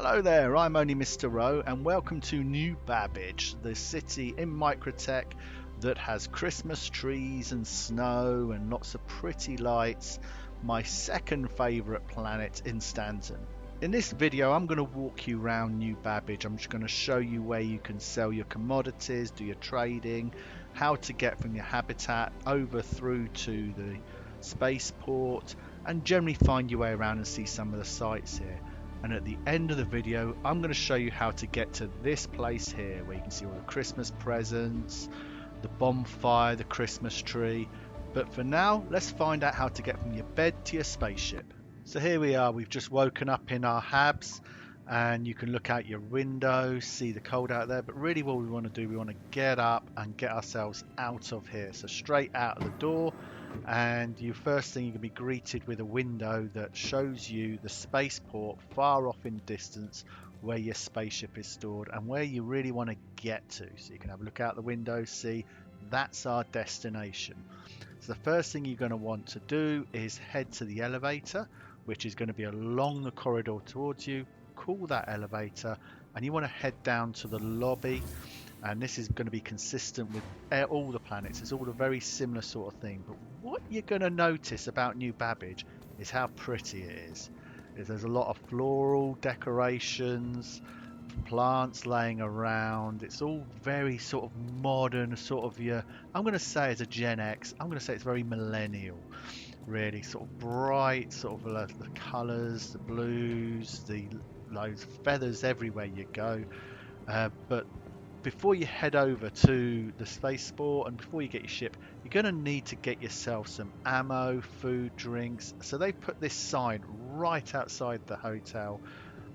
Hello there, I'm only Mr. Rowe and welcome to New Babbage, the city in Microtech that has Christmas trees and snow and lots of pretty lights, my second favourite planet in Stanton. In this video I'm going to walk you around New Babbage. I'm just going to show you where you can sell your commodities, do your trading, how to get from your habitat over through to the Spaceport, and generally find your way around and see some of the sights here. And at the end of the video I'm going to show you how to get to this place here where you can see all the Christmas presents, the bonfire, the Christmas tree. But for now, let's find out how to get from your bed to your spaceship. So here we are, we've just woken up in our habs and you can look out your window, see the cold out there, but really what we want to do, we want to get up and get ourselves out of here. So straight out of the door, and you first thing, you're going to be greeted with a window that shows you the spaceport far off in distance where your spaceship is stored and where you really want to get to. So you can have a look out the window, see that's our destination. So the first thing you're going to want to do is head to the elevator, which is going to be along the corridor towards you. Call that elevator and you want to head down to the lobby, and this is going to be consistent with all the planets. It's all a very similar sort of thing, but what you're going to notice about New Babbage is how pretty it is. There's a lot of floral decorations, plants laying around. It's all very sort of modern, sort of your, I'm going to say as a Gen X, I'm going to say it's very millennial, really sort of bright, sort of the colours, the blues, the loads of feathers everywhere you go. But before you head over to the Spaceport and before you get your ship, you're going to need to get yourself some ammo, food, drinks. So they put this sign right outside the hotel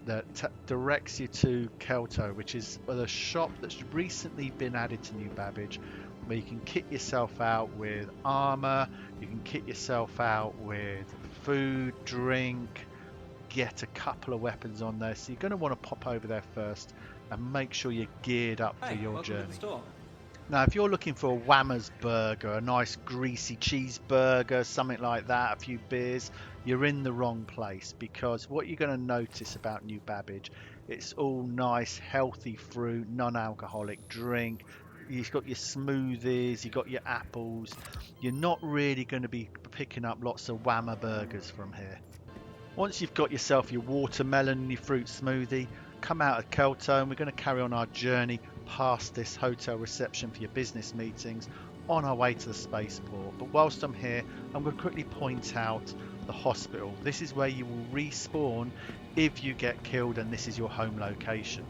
that directs you to Kel-To, which is the shop that's recently been added to New Babbage, where you can kit yourself out with armor, you can kit yourself out with food, drink, get a couple of weapons on there. So you're going to want to pop over there first and make sure you're geared up for your journey. Now if you're looking for a Whammer's burger, a nice greasy cheeseburger, something like that, a few beers, you're in the wrong place, because what you're going to notice about New Babbage, it's all nice healthy fruit, non-alcoholic drink. You've got your smoothies, you've got your apples. You're not really going to be picking up lots of Whammer burgers from here. Once you've got yourself your watermelon and your fruit smoothie, come out of Kel-To and we're going to carry on our journey past this hotel reception for your business meetings on our way to the Spaceport. But whilst I'm here, I'm going to quickly point out the hospital. This is where you will respawn if you get killed, and this is your home location.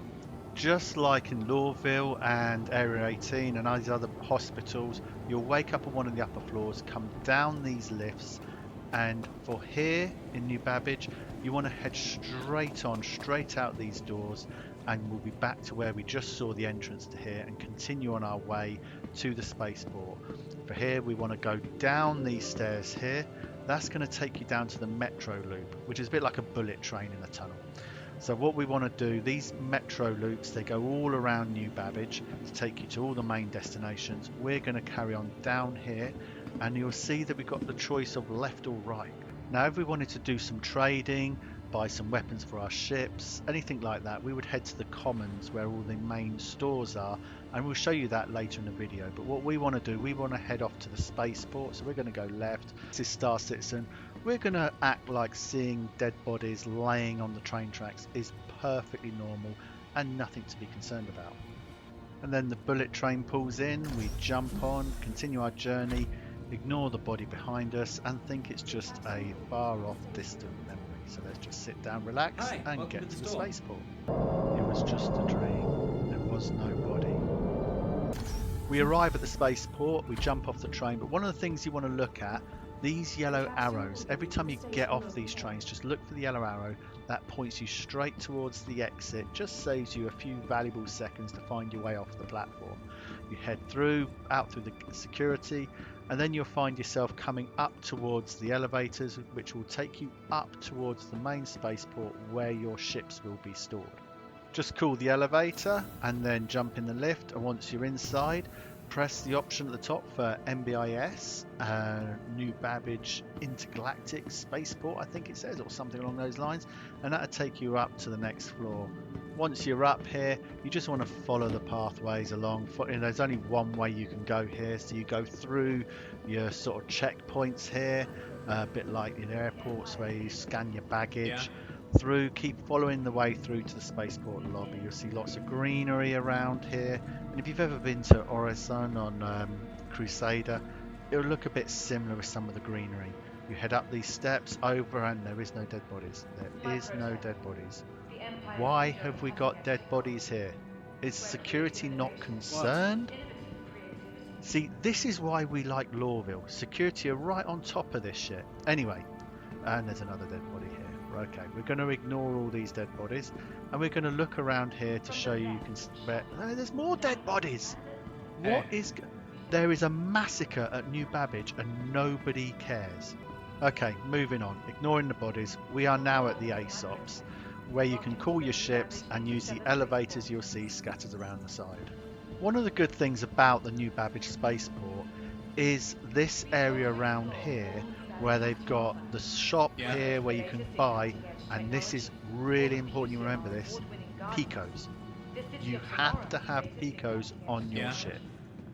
Just like in Lorville and Area 18 and these other hospitals, you'll wake up on one of the upper floors, come down these lifts, and for here in New Babbage, you want to head straight out these doors, and we'll be back to where we just saw the entrance to here and continue on our way to the Spaceport. For here, we want to go down these stairs here. That's going to take you down to the metro loop, which is a bit like a bullet train in a tunnel. So what we want to do, these metro loops, they go all around New Babbage to take you to all the main destinations. We're going to carry on down here, and you'll see that we've got the choice of left or right. Now if we wanted to do some trading, buy some weapons for our ships, anything like that, we would head to the commons where all the main stores are, and we'll show you that later in the video. But what we want to do, we want to head off to the Spaceport, so we're going to go left. This is Star Citizen. We're going to act like seeing dead bodies laying on the train tracks is perfectly normal and nothing to be concerned about. And then the bullet train pulls in, we jump on, continue our journey, ignore the body behind us and think it's just a far off distant memory. So let's just sit down, relax, and get to the Spaceport. It was just a dream. There was no body. We arrive at the Spaceport, we jump off the train, but one of the things you want to look at, these yellow arrows. Every time you get off these trains, just look for the yellow arrow. That points you straight towards the exit, just saves you a few valuable seconds to find your way off the platform. You head out through the security, and then you'll find yourself coming up towards the elevators, which will take you up towards the main spaceport where your ships will be stored. Just call the elevator and then jump in the lift, and once you're inside, press the option at the top for NBIS, New Babbage Intergalactic Spaceport, I think it says, or something along those lines, and that'll take you up to the next floor. Once you're up here, you just want to follow the pathways along. There's only one way you can go here, so you go through your sort of checkpoints here, a bit like in airports where you scan your baggage. Through, keep following the way through to the spaceport lobby. You'll see lots of greenery around here, and if you've ever been to Horizon on Crusader, it'll look a bit similar with some of the greenery. You head up these steps over, and there is no dead bodies. There is no dead bodies. Why have we got dead bodies here? Is security not concerned? See, this is why we like Lorville. Security are right on top of this shit. Anyway, and there's another dead body here. Okay, we're going to ignore all these dead bodies, and we're going to look around here to show you can. There's more dead bodies. What is? There is a massacre at New Babbage, and nobody cares. Okay, moving on. Ignoring the bodies, we are now at the ASOPs, where you can call your ships and use the elevators you'll see scattered around the side. One of the good things about the New Babbage Spaceport is this area around here, where they've got the shop here where you can buy, and this is really important you remember this, Picos. You have to have Picos on your ship.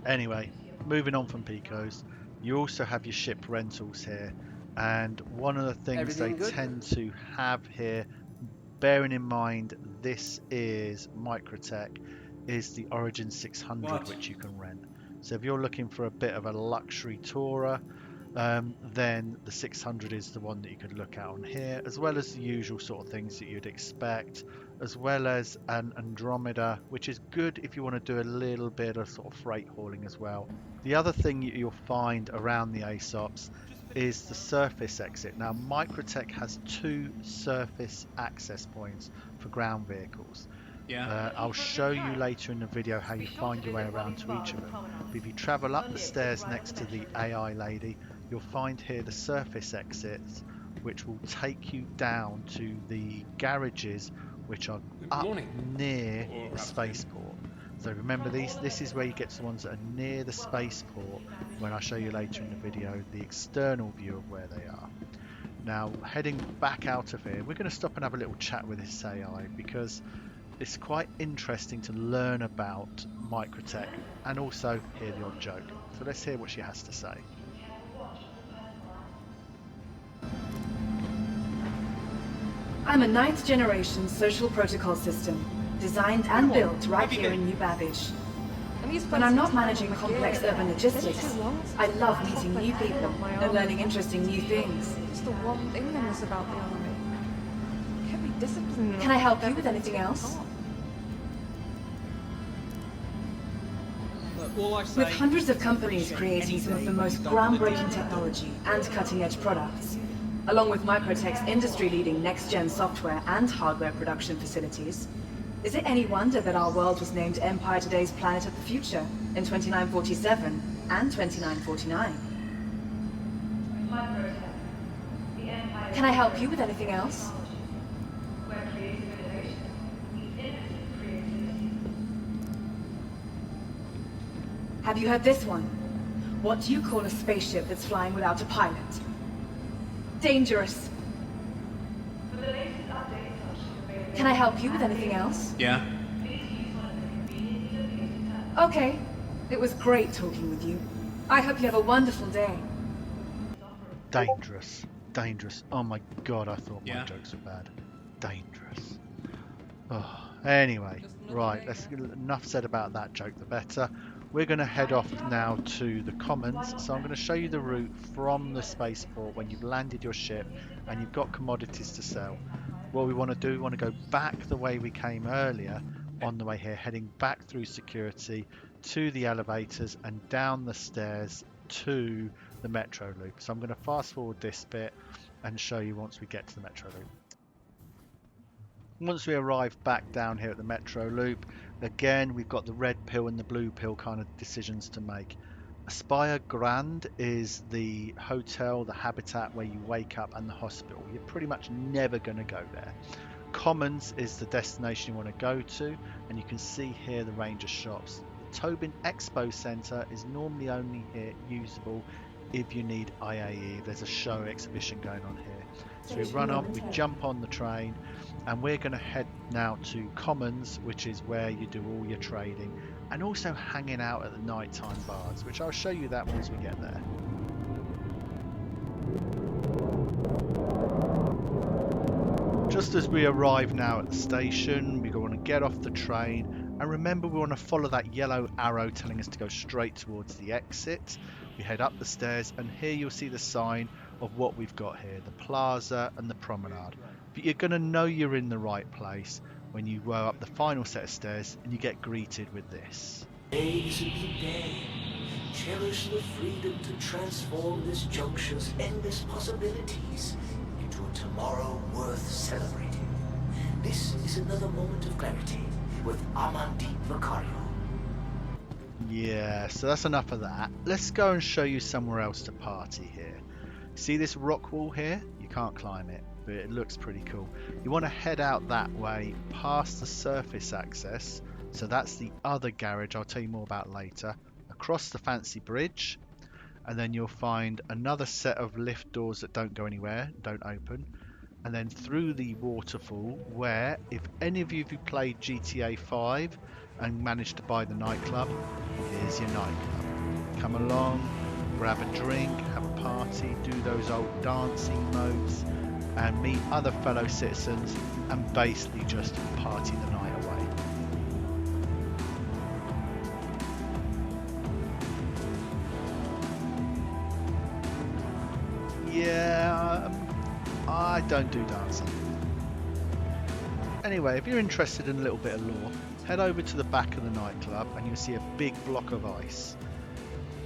Anyway, moving on from Picos, you also have your ship rentals here, and one of the things they tend to have here, bearing in mind this is Microtech, is the Origin 600 which you can rent. So if you're looking for a bit of a luxury tourer, then the 600 is the one that you could look at on here, as well as the usual sort of things that you'd expect, as well as an Andromeda, which is good if you want to do a little bit of sort of freight hauling as well. The other thing you'll find around the ASOPs is the surface exit. Now Microtech has 2 surface access points for ground vehicles. I'll show you later in the video how you find your way around to each of them. But if you travel up the stairs next to the AI lady, you'll find here the surface exits, which will take you down to the garages which are up near the spaceport. So remember, this is where you get to the ones that are near the spaceport, when I show you later in the video the external view of where they are. Now heading back out of here, we're going to stop and have a little chat with this AI, because it's quite interesting to learn about Microtech and also hear the odd joke. So let's hear what she has to say. I'm a 9th generation social protocol system, designed and built right here in New Babbage. When I'm not managing complex urban logistics, I love meeting new people and learning interesting new things. Just the one thing in this about the army. Can't be disciplined. Can I help you with anything else? With hundreds of companies creating some of the most groundbreaking technology and cutting-edge products, along with Microtech's industry-leading next-gen software and hardware production facilities, is it any wonder that our world was named Empire Today's Planet of the Future in 2947 and 2949? Can I help you with anything else? Have you heard this one? What do you call a spaceship that's flying without a pilot? Dangerous. Can I help you with anything else? Yeah. Okay. It was great talking with you. I hope you have a wonderful day. Dangerous. Dangerous. Oh my god, I thought my jokes were bad. Dangerous. Oh. Anyway, right, enough said about that joke, the better. We're going to head off now to the Commons, so I'm going to show you the route from the spaceport when you've landed your ship and you've got commodities to sell. What we want to do, we want to go back the way we came earlier on the way here, heading back through security to the elevators and down the stairs to the metro loop. So I'm going to fast forward this bit and show you once we get to the metro loop. Once we arrive back down here at the metro loop, again we've got the red pill and the blue pill kind of decisions to make. Aspire Grand is the hotel, the habitat where you wake up, and the hospital. You're pretty much never going to go there. Commons is the destination you want to go to, and you can see here the range of shops. Tobin Expo Centre is normally only usable if you need IAE. There's a show exhibition going on here. So we run on, we jump on the train, and we're going to head now to Commons, which is where you do all your trading, and also hanging out at the nighttime bars, which I'll show you that once we get there. Just as we arrive now at the station, we want to get off the train, and remember we want to follow that yellow arrow telling us to go straight towards the exit. We head up the stairs, and here you'll see the sign of what we've got here, the Plaza and the Promenade. But you're going to know you're in the right place when you go up the final set of stairs and you get greeted with this. Today is a new day. Cherish the freedom to transform this juncture's endless possibilities into a tomorrow worth celebrating. This is another moment of clarity with Amandine Vicario. Yeah, so that's enough of that. Let's go and show you somewhere else to party here. See this rock wall here? You can't climb it, but it looks pretty cool. You want to head out that way past the surface access. So that's the other garage I'll tell you more about later. Across the fancy bridge, and then you'll find another set of lift doors that don't go anywhere, don't open. And then through the waterfall, where if any of you who played GTA 5 and managed to buy the nightclub, here's your nightclub. Come along, grab a drink, have a party, do those old dancing modes, and meet other fellow citizens, and basically just party the night away. Yeah, I don't do dancing. Anyway, if you're interested in a little bit of lore, head over to the back of the nightclub and you'll see a big block of ice.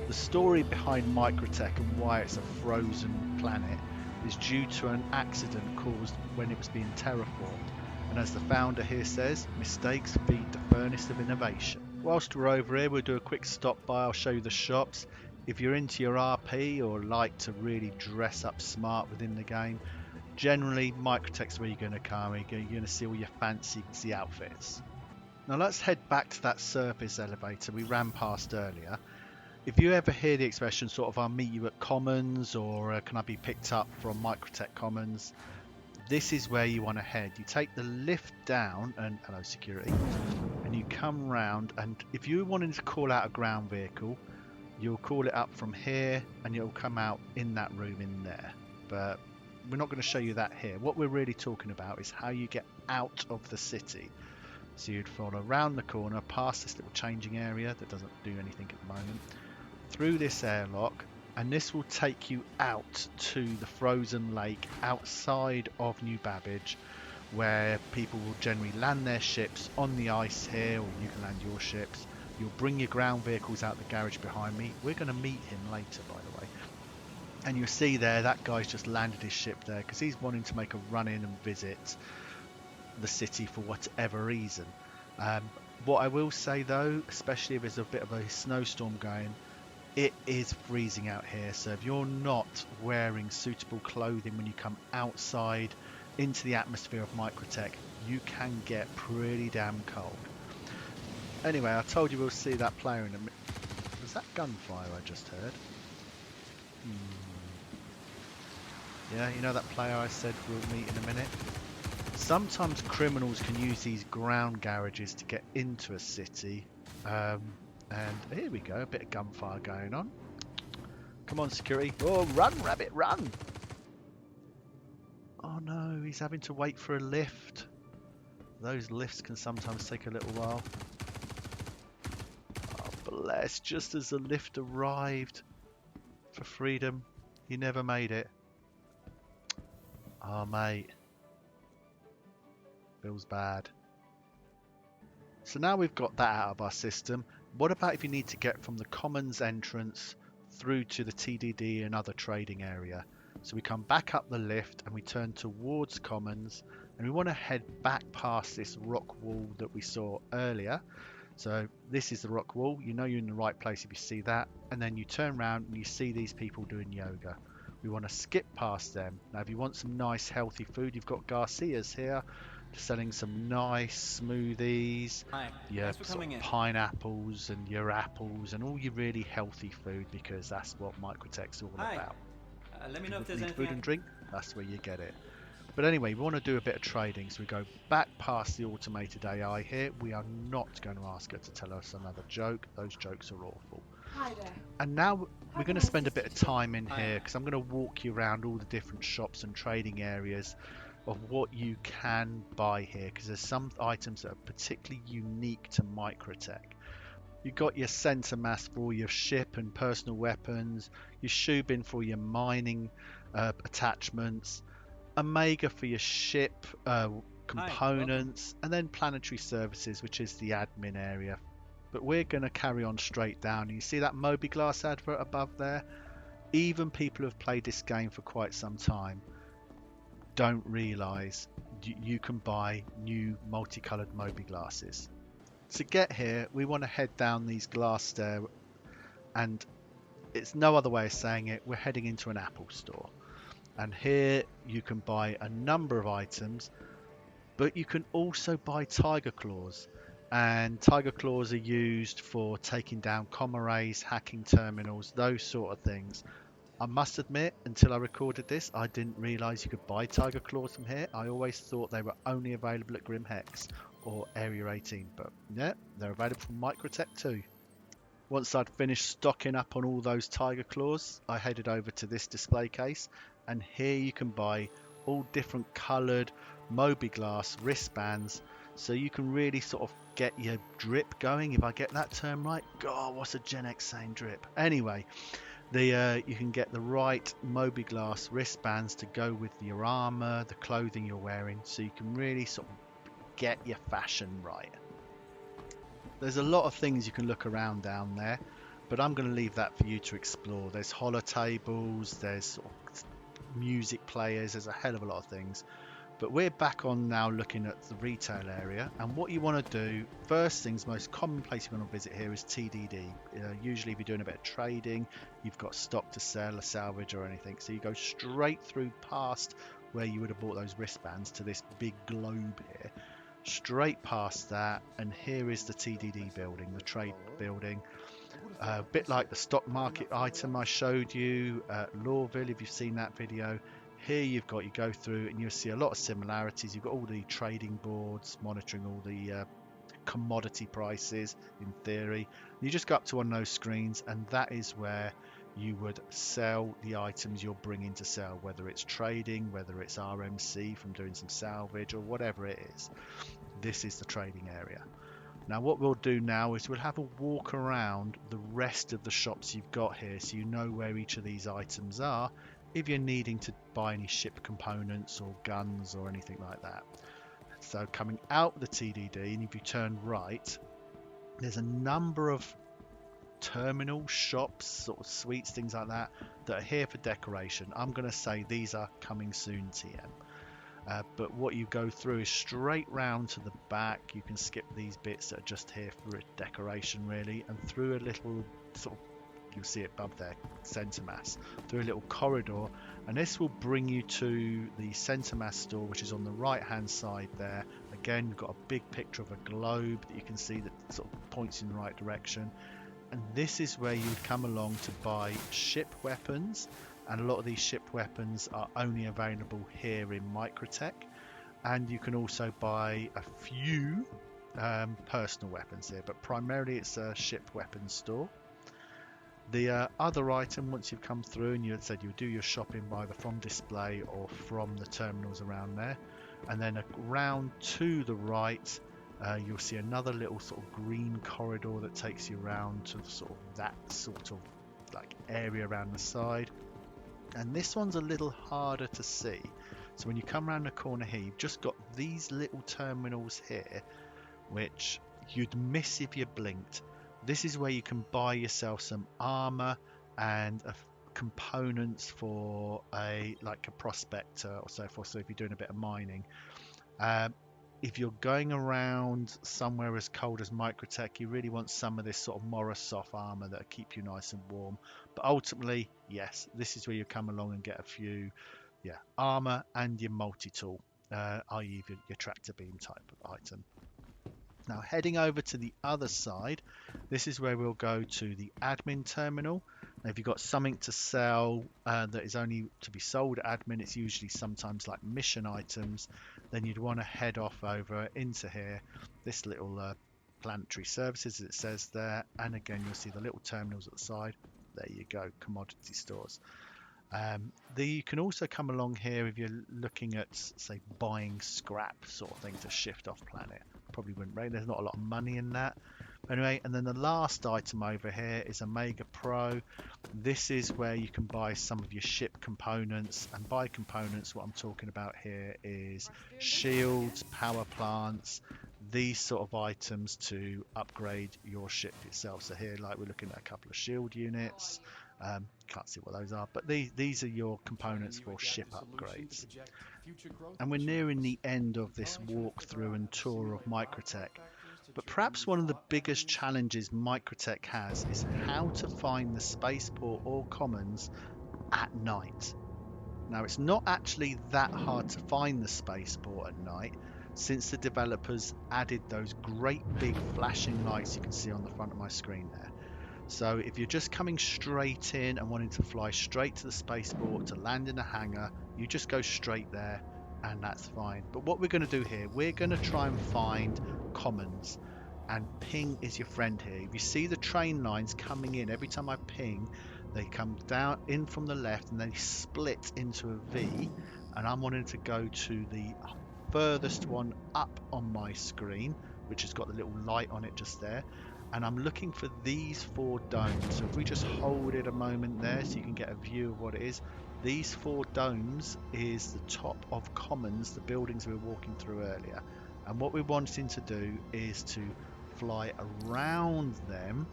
The story behind Microtech and why it's a frozen planet is due to an accident caused when it was being terraformed. And as the founder here says, mistakes feed the furnace of innovation. Whilst we're over here, we'll do a quick stop by. I'll show you the shops. If you're into your RP or like to really dress up smart within the game, generally Microtech's where you're going to come. You're going to see all your fancy outfits. Now let's head back to that surface elevator we ran past earlier. If you ever hear the expression sort of I'll meet you at Commons or can I be picked up from Microtech Commons, this is where you want to head. You take the lift down, and hello security, and you come round, and if you wanted to call out a ground vehicle, you'll call it up from here and it'll come out in that room in there. But we're not going to show you that here. What we're really talking about is how you get out of the city. So you'd follow around the corner past this little changing area that doesn't do anything at the moment, through this airlock, and this will take you out to the frozen lake outside of New Babbage, where people will generally land their ships on the ice here, or you can land your ships. You'll bring your ground vehicles out the garage behind me. We're going to meet him later, by the way. And you'll see there, that guy's just landed his ship there because he's wanting to make a run in and visit the city for whatever reason. What I will say though, especially if there's a bit of a snowstorm going, it is freezing out here. So if you're not wearing suitable clothing when you come outside into the atmosphere of Microtech, you can get pretty damn cold. Anyway, I told you we'll see that player in a minute. Was that gunfire I just heard? Yeah, you know that player I said we'll meet in a minute? Sometimes criminals can use these ground garages to get into a city. And here we go, a bit of gunfire going on. Come on, security. Oh, run, rabbit, run! Oh no, he's having to wait for a lift. Those lifts can sometimes take a little while. Bless, just as the lift arrived for freedom, he never made it. Oh mate, feels bad. So now we've got that out of our system, what about if you need to get from the Commons entrance through to the TDD and other trading area? So we come back up the lift and we turn towards Commons, and we want to head back past this rock wall that we saw earlier. So this is the rock wall. You know you're in the right place if you see that. And then you turn around and you see these people doing yoga. We want to skip past them. Now if you want some nice healthy food, you've got Garcia's here. selling some nice smoothies, Hi, your thanks for sort coming of in. pineapples and your apples and all your really healthy food, because that's what Microtech's all Hi. about. Let me If know you if there's need anything food I and can... drink, that's where you get it. But anyway, we want to do a bit of trading, so we go back past the automated AI here. We are not going to ask her to tell us another joke. Those jokes are awful. Hi there. And now How we're can going to I spend a assist bit you of today? time in Hi. here, because I'm going to walk you around all the different shops and trading areas of what you can buy here, because there's some items that are particularly unique to Microtech. You've got your Centermass for all your ship and personal weapons, your Shubin for your mining attachments, Omega for your ship components, and then planetary services, which is the admin area. But we're going to carry on straight down. You see that Mobiglass advert above there? Even people who have played this game for quite some time don't realise you can buy new multicolored Mobiglasses. To get here, we want to head down these glass stairs, and it's no other way of saying it, we're heading into an Apple store. And here you can buy a number of items, but you can also buy tiger claws. And tiger claws are used for taking down comm arrays, hacking terminals, those sort of things. I must admit, until I recorded this, I didn't realise you could buy tiger claws from here. I always thought they were only available at Grim Hex or Area 18, but yeah, they're available from Microtech too. Once I'd finished stocking up on all those tiger claws, I headed over to this display case, and here you can buy all different coloured Mobiglass wristbands, so you can really sort of get your drip going, if I get that term right. God, what's a Gen X saying, drip? Anyway, you can get the right Mobiglass wristbands to go with your armour, the clothing you're wearing, so you can really sort of get your fashion right. There's a lot of things you can look around down there, but I'm going to leave that for you to explore. There's holotables, there's sort of music players, there's a hell of a lot of things. But we're back on now looking at the retail area, and what you want to do, first things, most common place you want to visit here is TDD. Usually if you're doing a bit of trading, you've got stock to sell, a salvage or anything, so you go straight through past where you would have bought those wristbands to this big globe here. Straight past that, and here is the TDD building, the trade building. A bit like the stock market item I showed you at Lorville, if you've seen that video. Here you go through and you'll see a lot of similarities. You've got all the trading boards monitoring all the commodity prices in theory. You just go up to one of those screens, and that is where you would sell the items you're bringing to sell, whether it's trading, whether it's RMC from doing some salvage or whatever it is. This is the trading area. Now what we'll do now is we'll have a walk around the rest of the shops you've got here, so you know where each of these items are if you're needing to buy any ship components or guns or anything like that. So coming out the TDD, and if you turn right, there's a number of terminal shops, sort of suites, things like that, that are here for decoration. I'm going to say these are coming soon TM. But what you go through is straight round to the back. You can skip these bits that are just here for decoration really, and through a little sort of, you'll see it above there, Centermass, through a little corridor, and this will bring you to the Centermass store, which is on the right hand side there. Again, you've got a big picture of a globe that you can see that sort of points in the right direction, and this is where you would come along to buy ship weapons. And a lot of these ship weapons are only available here in Microtech, and you can also buy a few personal weapons here, but primarily it's a ship weapons store. The other item, once you've come through and you had said you'll do your shopping either from display or from the terminals around there, and then around to the right you'll see another little sort of green corridor that takes you around to sort of that sort of like area around the side. And this one's a little harder to see, so when you come around the corner here, you've just got these little terminals here which you'd miss if you blinked. This is where you can buy yourself some armor and components for a prospector or so forth. So if you're doing a bit of mining, if you're going around somewhere as cold as Microtech, you really want some of this sort of Morozov armor that'll keep you nice and warm. But ultimately, yes, this is where you come along and get a few armor and your multi-tool. i.e. your tractor beam type of item. Now heading over to the other side, this is where we'll go to the admin terminal. Now if you've got something to sell that is only to be sold at admin, it's usually sometimes like mission items, then you'd want to head off over into here, this little planetary services as it says there, and again you'll see the little terminals at the side. There you go, commodity stores. You can also come along here if you're looking at, say, buying scrap sort of thing to shift off planet. Probably wouldn't rate. There's not a lot of money in that. Anyway, and then the last item over here is Omega Pro. This is where you can buy some of your ship components, and by components what I'm talking about here is shields, power plants, these sort of items to upgrade your ship itself. So here, like, we're looking at a couple of shield units. Can't see what those are, but these are your components for ship upgrades. And we're nearing the end of this walkthrough and tour of Microtech, but perhaps one of the biggest challenges Microtech has is how to find the spaceport or commons at night. Now it's not actually that hard to find the spaceport at night, since the developers added those great big flashing lights you can see on the front of my screen there. So if you're just coming straight in and wanting to fly straight to the spaceport to land in a hangar, you just go straight there and that's fine. But what we're going to do here, we're going to try and find commons, and ping is your friend here. If you see the train lines coming in, every time I ping, they come down in from the left and they split into a V, and I'm wanting to go to the furthest one up on my screen, which has got the little light on it just there. And I'm looking for these 4 domes. So if we just hold it a moment there so you can get a view of what it is. These 4 domes is the top of commons, the buildings we were walking through earlier. And what we're wanting to do is to fly around them.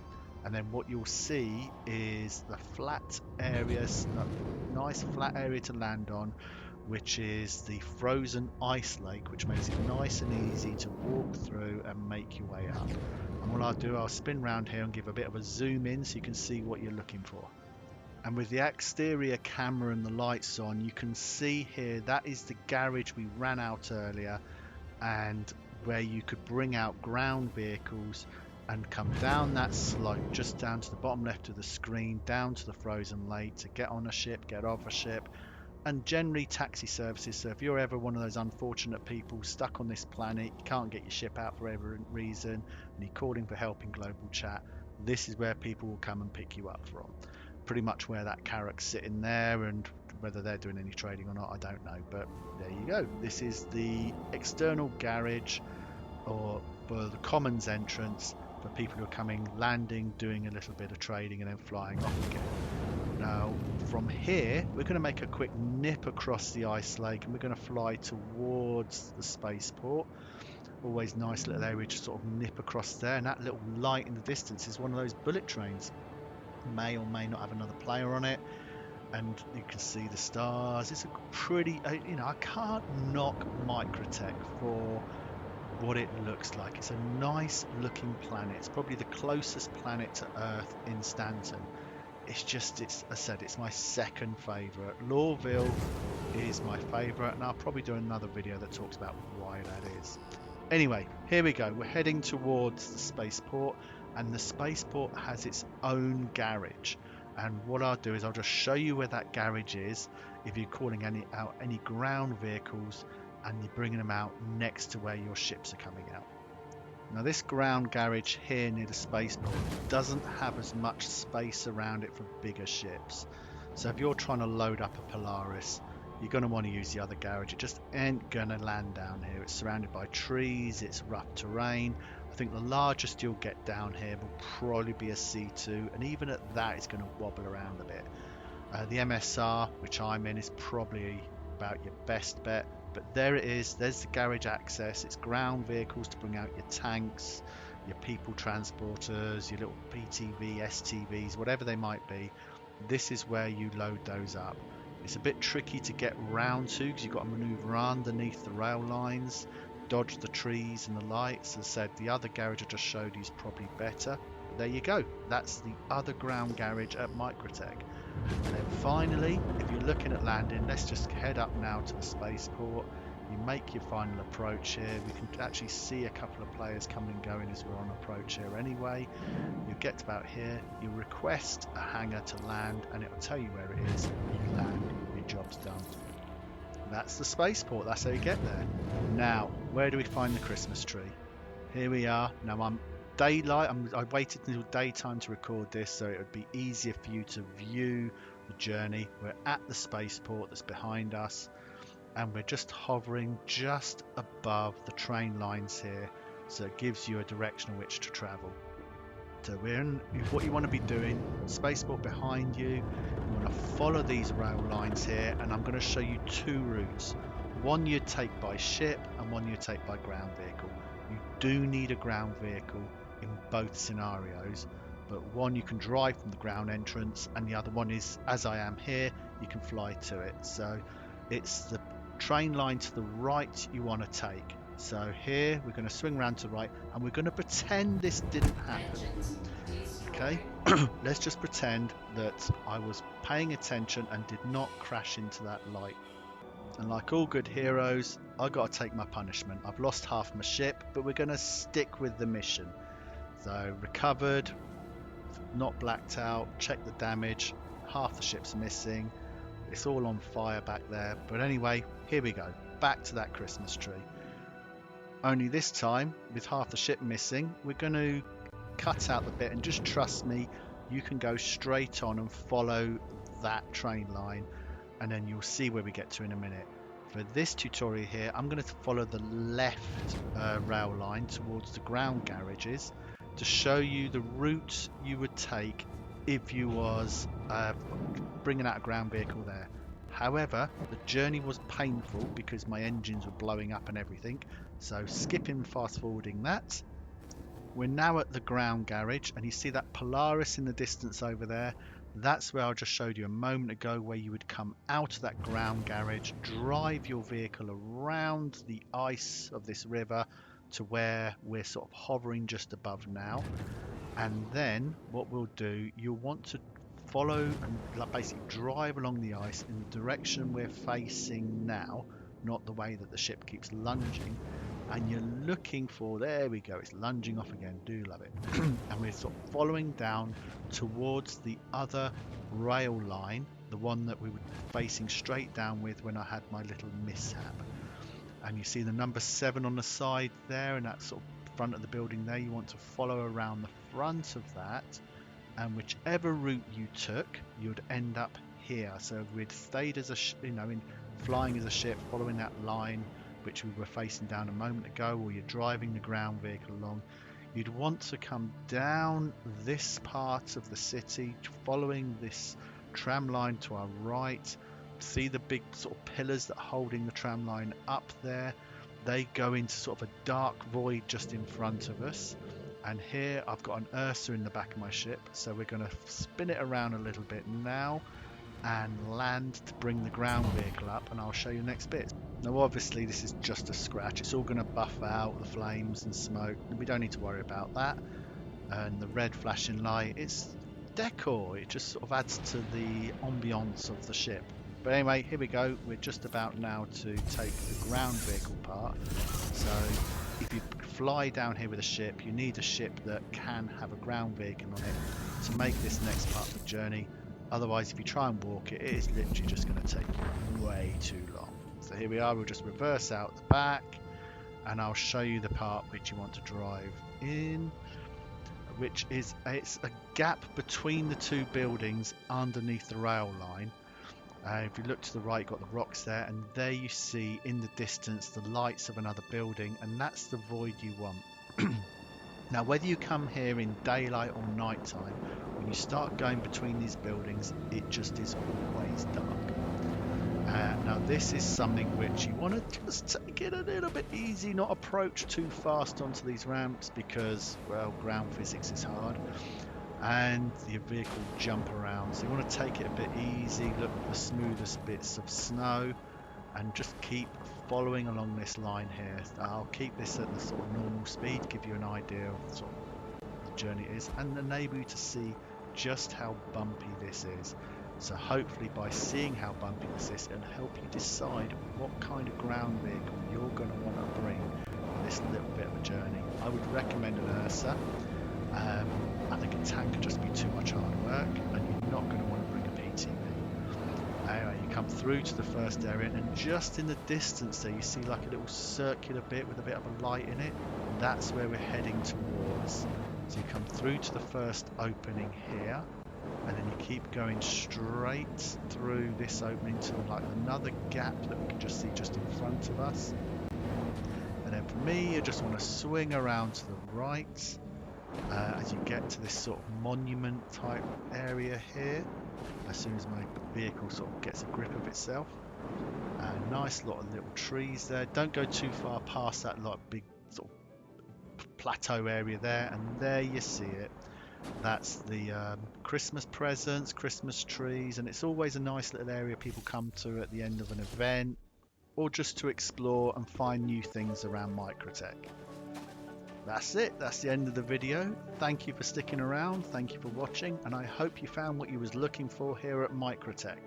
And then what you'll see is the flat areas, nice flat area to land on, which is the frozen ice lake, which makes it nice and easy to walk through and make your way up. And what I'll do, I'll spin round here and give a bit of a zoom in so you can see what you're looking for. And with the exterior camera and the lights on, you can see here that is the garage we ran out earlier, and where you could bring out ground vehicles and come down that slope just down to the bottom left of the screen, down to the frozen lake to get on a ship, get off a ship, and generally taxi services. So if you're ever one of those unfortunate people stuck on this planet, you can't get your ship out for whatever reason, and you're calling for help in global chat, this is where people will come and pick you up from. Pretty much where that carrack's sitting there, and whether they're doing any trading or not, I don't know, but there you go. This is the external garage, or for the commons entrance, for people who are coming, landing, doing a little bit of trading and then flying off again. Now from here we're going to make a quick nip across the ice lake and we're going to fly towards the spaceport. Always nice little area to sort of nip across there, and that little light in the distance is one of those bullet trains. May or may not have another player on it, and you can see the stars. It's a pretty, I can't knock Microtech for what it looks like. It's a nice looking planet. It's probably the closest planet to Earth in Stanton. As I said, it's my second favourite. Lorville is my favourite, and I'll probably do another video that talks about why that is. Anyway, here we go. We're heading towards the spaceport, and the spaceport has its own garage. And what I'll do is I'll just show you where that garage is if you're calling out any ground vehicles and you're bringing them out next to where your ships are coming out. Now this ground garage here near the spaceport doesn't have as much space around it for bigger ships. So if you're trying to load up a Polaris, you're going to want to use the other garage. It just ain't going to land down here. It's surrounded by trees, it's rough terrain. I think the largest you'll get down here will probably be a C2, and even at that it's going to wobble around a bit. The MSR, which I'm in, is probably about your best bet. But there it is, there's the garage access. It's ground vehicles to bring out your tanks, your people transporters, your little PTV, STVs, whatever they might be. This is where you load those up. It's a bit tricky to get round to because you've got to manoeuvre underneath the rail lines, dodge the trees and the lights. As I said, the other garage I just showed you is probably better. But there you go, that's the other ground garage at Microtech. And then finally, if you're looking at landing, let's just head up now to the spaceport. You make your final approach here. We can actually see a couple of players coming and going as we're on approach here anyway. You get to about here, you request a hangar to land, and it will tell you where it is. You land, your job's done. That's the spaceport, that's how you get there. Now, where do we find the Christmas tree? Here we are. Now I'm daylight, I waited until daytime to record this so it would be easier for you to view the journey. We're at the spaceport that's behind us, and we're just hovering just above the train lines here, so it gives you a direction in which to travel. So we're in what you want to be doing, spaceport behind you. You want to follow these rail lines here, and I'm going to show you two routes. One you take by ship and one you take by ground vehicle. You do need a ground vehicle in both scenarios, but one you can drive from the ground entrance, and the other one is, as I am here, you can fly to it. So it's the train line to the right you want to take. So here we're going to swing around to the right, and we're going to pretend this didn't happen. Okay, let's just pretend that I was paying attention and did not crash into that light. And like all good heroes, I got to take my punishment. I've lost half my ship, but we're going to stick with the mission. So recovered, not blacked out, check the damage, half the ship's missing, it's all on fire back there. But anyway, here we go, back to that Christmas tree. Only this time, with half the ship missing, we're going to cut out the bit, and just trust me, you can go straight on and follow that train line, and then you'll see where we get to in a minute. For this tutorial here, I'm going to follow the left rail line towards the ground garages to show you the route you would take if you was bringing out a ground vehicle there. However, the journey was painful because my engines were blowing up and everything, so skipping fast forwarding that. We're now at the ground garage, and you see that Polaris in the distance over there. That's where I just showed you a moment ago, where you would come out of that ground garage, drive your vehicle around the ice of this river to where we're sort of hovering just above now. And then what we'll do, you'll want to follow and basically drive along the ice in the direction we're facing now, not the way that the ship keeps lunging. And you're looking for, there we go, it's lunging off again, do love it. And we're sort of following down towards the other rail line, the one that we were facing straight down with when I had my little mishap. And you see the number 7 on the side there, and that sort of front of the building there. You want to follow around the front of that, and whichever route you took, you'd end up here. So if we'd stayed as a in flying as a ship, following that line which we were facing down a moment ago, or you're driving the ground vehicle along, you'd want to come down this part of the city, following this tram line to our right. See the big sort of pillars that are holding the tram line up there? They go into sort of a dark void just in front of us. And here I've got an Ursa in the back of my ship, so we're going to spin it around a little bit now and land to bring the ground vehicle up, and I'll show you the next bit. Now obviously this is just a scratch, it's all going to buff out the flames and smoke, and we don't need to worry about that. And the red flashing light, it's decor, it just sort of adds to the ambience of the ship. But anyway, here we go, we're just about now to take the ground vehicle part. So if you fly down here with a ship, you need a ship that can have a ground vehicle on it to make this next part of the journey. Otherwise, if you try and walk it, it is literally just going to take way too long. So here we are, we'll just reverse out the back, and I'll show you the part which you want to drive in, which is, it's a gap between the two buildings underneath the rail line. If you look to the right, you've got the rocks there, and there you see in the distance the lights of another building, and that's the void you want. Now whether you come here in daylight or nighttime, when you start going between these buildings, it just is always dark. Now this is something which you want to just take it a little bit easy, not approach too fast onto these ramps, because, well, ground physics is hard and the vehicle will jump around. So you want to take it a bit easy, look for the smoothest bits of snow, and just keep following along this line here. I'll keep this at the sort of normal speed, give you an idea of sort of the journey it is, and enable you to see just how bumpy this is. So hopefully by seeing how bumpy this is, it'll help you decide what kind of ground vehicle you're going to want to bring on this little bit of a journey. I would recommend an Ursa. I think a tank could just be too much hard work, and you're not going to want to bring a PTV. Anyway, you come through to the first area, and just in the distance there you see like a little circular bit with a bit of a light in it. That's where we're heading towards. So you come through to the first opening here, and then you keep going straight through this opening to like another gap that we can just see just in front of us. And then for me, you just want to swing around to the right as you get to this sort of monument type area here. As soon as my vehicle sort of gets a grip of itself. Nice lot of little trees there. Don't go too far past that like big sort of plateau area there, and there you see it. That's the Christmas presents, Christmas trees, and it's always a nice little area people come to at the end of an event, or just to explore and find new things around Microtech. That's it, that's the end of the video. Thank you for sticking around, thank you for watching, and I hope you found what you was looking for here at Microtech.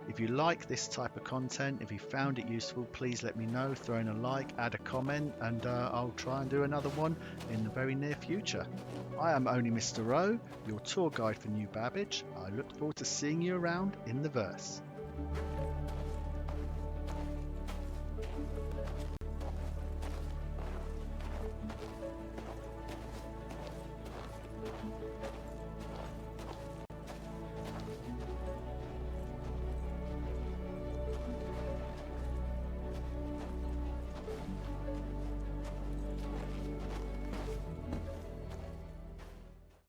If you like this type of content, if you found it useful, please let me know, throw in a like, add a comment, and I'll try and do another one in the very near future. I am only Mr. O, your tour guide for New Babbage. I look forward to seeing you around in the verse.